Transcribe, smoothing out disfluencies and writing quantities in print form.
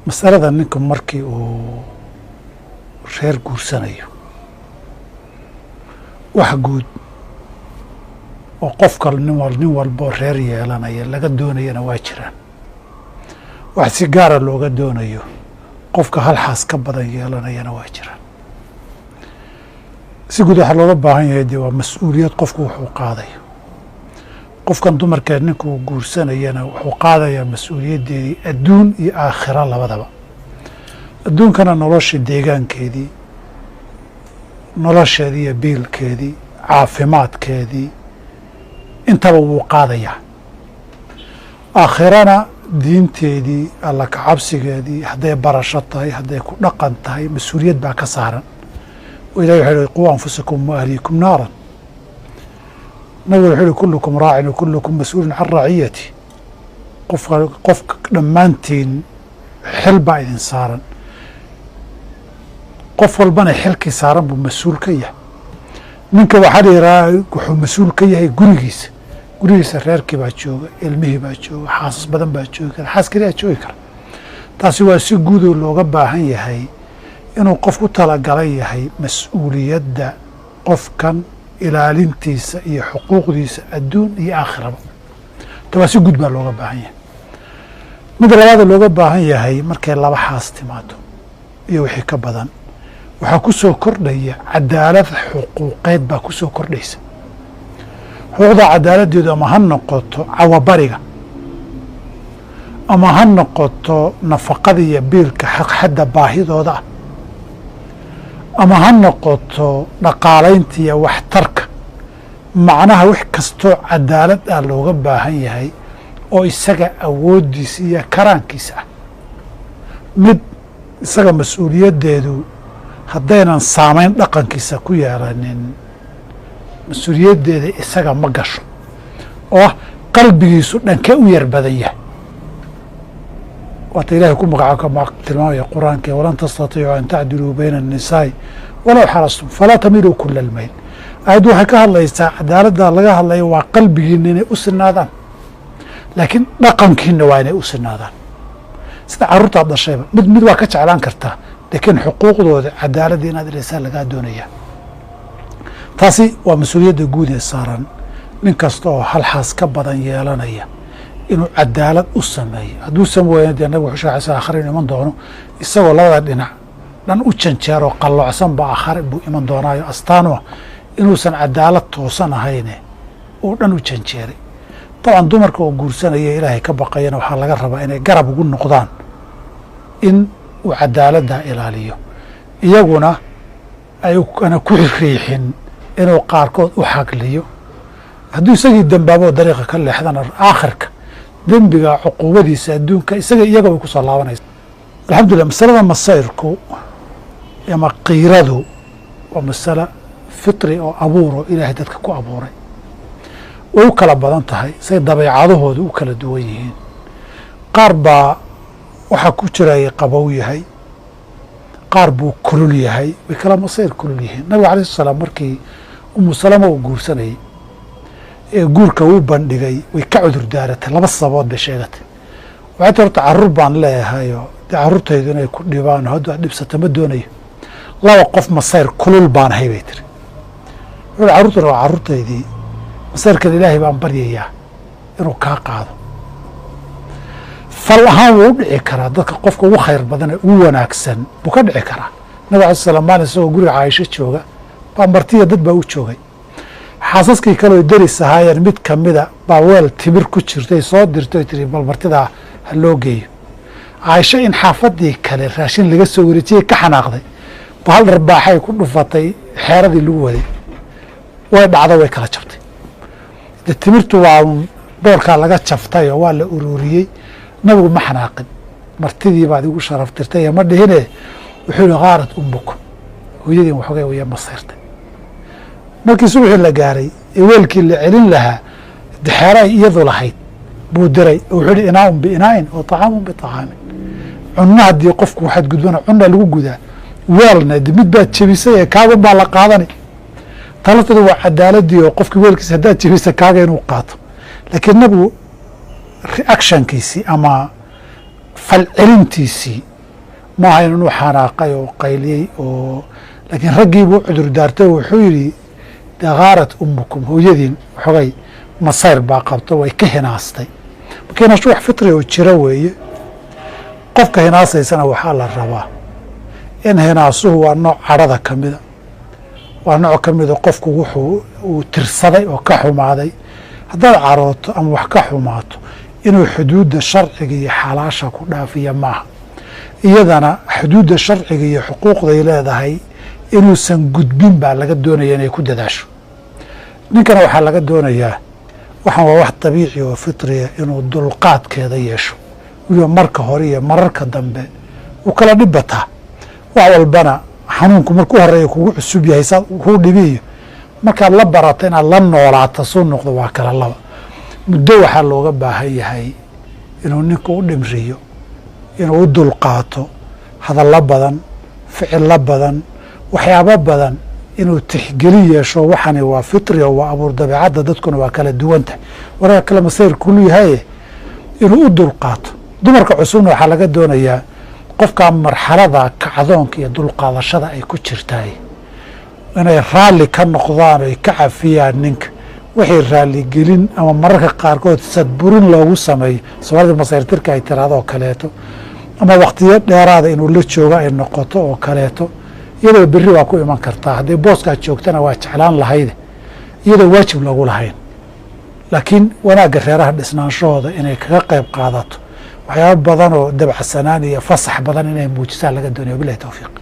masalada ninka markii uu reer guursanayo wax guud oo qofka nin walbo reer yeelanaya laga doonayana waa jiraan. wax si gaara looga doonayo qofka hal xaas ka badan yeelanayana waa jiraan. si guud waxaa looga baahan yahay dee waa mas-uuliyad qofku wuxuu qaadayo. qofkan dumarkeed ninkuu guursanayana wuxuu qaadayaa mas-uuliyaddeedii adduun iyo aakhira labadaba. adduunkana nolosha deegaankeedii, nolosheedii iyo biilkeedii, caafimaadkeedii intaba wuu qaadayaa. aakhirana diinteedii, alla kacabsigeedii, hadday barasho tahay, hadday ku dhaqan tahay, mas-uuliyad baa ka saaran. oo ilahi wuxuu yihi quu anfusakum wa ahliikum naaran. nabigu wuxuu yihi kullukum raacin wa kullukum mas-uulun can raaciyati. qofka dhammaantiin xil baa idin saaran. qof walbana xilkii saaran buu mas-uul ka yahay. ninka waxaa la yidhaha wuxuu mas-uul ka yahay gurigiisa. gurigiisa reerkii baa jooga, ilmihii baa jooga, xaasas badan baa joogi kara, xaas keliyaa joogi kara. taasi waa si guudoo looga baahan yahay inuu qof ku talagalan yahay mas-uuliyadda qofkan ilaalintiisa iyo xuquuqdiisa adduun iyo aakhiraba. ta waa si guud baa looga baahan yahay. mid labaada looga baahan yahay markay laba xaas timaado iyo wixii ka badan waxaa ku soo kordhaya cadaalad xuquuqeed baa ku soo kordhaysa. xuquuqda cadaaladdeedu ama ha noqoto cawabariga, ama ha noqoto nafaqada iyo biilka xaqxadda baahidooda ah, ama ha noqoto dhaqaalaynta iyo waxtarka. macnaha wax kastoo cadaalad ah looga baahan yahay oo isaga awooddiisa iyo karaankiisa ah. mid isaga mas-uuliyaddeedu haddaynan saamayn dhaqankiisa ku yeelanin mas-uuliyaddeeda isaga ma gasho, oo ah qalbigiisu dhankee u yar badan yahay. waata ilaahay ku magaca tilmaamaya qur-aanka walan tastatiicuu an tacdiluu bayna الnisaa'i walow xarastum falaa tamiluu kula اlmayl. aayaddu waxay ka hadlaysaa cadaaladda laga hadlayo waa qalbigiina inay u sinaadaan, laakiin dhaqankiina waa inay u sinaadaan. sida carruurtaad dhashayba mid waa ka jeclaan kartaa, laakiin xuquuqdooda cadaaladda inaad ilaysaan lagaa doonaya. taasi waa mas-uuliyadda guud ee saaran nin kasta oo hal xaas ka badan yeelanaya inuu cadaalad u sameeyo. hadduu sameeyo dee nabig wuxuu sheegay aakhare inuu iman doono isagoo labada dhinac dhan u janjeero qalloocsan baa aakhare buu iman doonaayo astaanu ah inuusan cadaalad toosan ahayne uu dhan u janjeeray. dabcan dumarka oo guursanaya ilaahay ka baqayana waxaa laga rabaa inay garab ugu noqdaan in uu cadaaladdaa ilaaliyo, iyaguna ayna ku riixin inuu qaarkood u xagliyo. hadduu isagii dembaaboo dariiqa ka leexdana aakhirka dembiga cuquubadiisa adduunka iyaga way ku soo laabanaysa. alxamdulillah, masalada masayrku ama qiiradu waa masalo fitri oo abuuro ilaahay dadka ku abuuray. way u kala badan tahay say dabeecadahooda u kala duwan yihiin. qaar baa waxaa ku jiraya qabow yahay, qaar buu kulul yahay, way kala masayr kulul yihiin. nabiga alayh salaam markii umu salama uu guursanayay ee guurka uu bandhigay way ka cudur daaratay. laba sababood bay sheegatay. waxay tii horta carruur baan leeyahayo dee carruurtaydu inay ku dhibaan haddu ad dhibsata ma doonayo. laba qof masayr kulul baan ahay bay tiri. wuxuu carruurtuna waa carruurtaydii, masayrkan ilaahay baan baryayaa inuu kaa qaado. fal ahaan wuu u dhici karaa dadka qofka ugu khayr badan ee ugu wanaagsan buu ka dhici karaa. nabig alai slam maalin isagoo guriga caaisho jooga baa martiya dad baa u joogay. xaasaskii kaleo deris ahaayeen mid kamida baa weel timir ku jirtay soo dirtay tiri bal martidaa ha loo geeyo. caaisho in xaafadii kale raashin laga soo wareejiyey ka xanaaqday ba hal dharbaaxay ku dhufatay xeeradii lagu waday, way dhacdo way kala jabtay. de timirtu waa boorkaa laga jaftay oo waa la ururiyey. nabigu ma xanaaqin, martidii baad igu sharaf tirtay ma dhihine wuxuu yihi kaarat ummukum, hooyadiin waxoogay waya masayrtay. markii subaxii la gaaray ee weelkii la celin lahaa xeero ay iyadu lahayd buu diray. wuxuu yihi inaaun biinaa'in oo طacaamun biطacaamin. cunno haddii qofku waxaad gudbana cunna lagu gudaa, weelna mid baad jebisay ee kaagan baa la qaadani. talafteedu waa cadaaladii oo qofkii weelkiisa haddaad jebisa kaaga inuu qaato. laakiin nabigu reactionkiisii ama falcelintiisii maaha inuu xanaaqay oo qayliyey oo laakiin raggiibuu cudur daartay oo wuxuu yidhi dagaarat umukum hooyadiin xogay masayr baa qabto way ka hinaastay marka hinaashu wax fitri oo jira weeye qofka hinaasaysana waxaa la rabaa in hinaasuhu waa nooc cadhada ka mida waa nooc ka mida qofku wuxuu uu tirsaday oo ka xumaaday haddaad carooto ama wax ka xumaato inuu xuduudda sharciga iyo xalaasha ku dhaafiya maaha iyadana xuduudda sharciga iyo xuquuqday leedahay inuusan gudbin baa laga doonaya inay ku dadaasho ninkana waxaa laga doonayaa waxaan waa wax dabiici oo fitriya inuu dulqaadkeeda yeesho weliba marka hore iyo mararka dambe uu kala dhib bataa wax walbana xanuunku markuu horeeya kugu cusub yahay saa kuu dhibiyo markaad la barato inaad la noolaato soo noqdo waa kala laba muddo waxaa looga baahan yahay inuu ninku u dhimriyo inuu u dulqaato hadallo badan ficillo badan waxyaabo badan inuu tixgelin yeesho waxani waa fitri oo waa abuur dabeecadda dadkuna waa kala duwanta wararka kale masayr kulu yahaye inuu u dulqaato dumarka cusubna waxaa laga doonayaa qofkaa marxalada kacdoonka iyo dulqaadashada ay ku jirtaay inay raalli ka noqdaan oy ka cafiyaan ninka waxay raalligelin ama mararka qaarkood sadburin loogu sameeyo soomaalida masayrtirka ay tiraado oo kaleeto ama waktiyo dheeraada inuu la joogo ay noqoto oo kaleeto iyadoo berri waa ku iman kartaa hadday booskaad joogtana waa jeclaan lahayde iyadoo waajib loogu lahayn laakiin wanaagga reeraha dhisnaanshahooda inay kaga qayb qaadato waxyaaba badan oo dabacsanaan iyo fasax badan inay muujisaan laga doonayo bilahi tawfiiq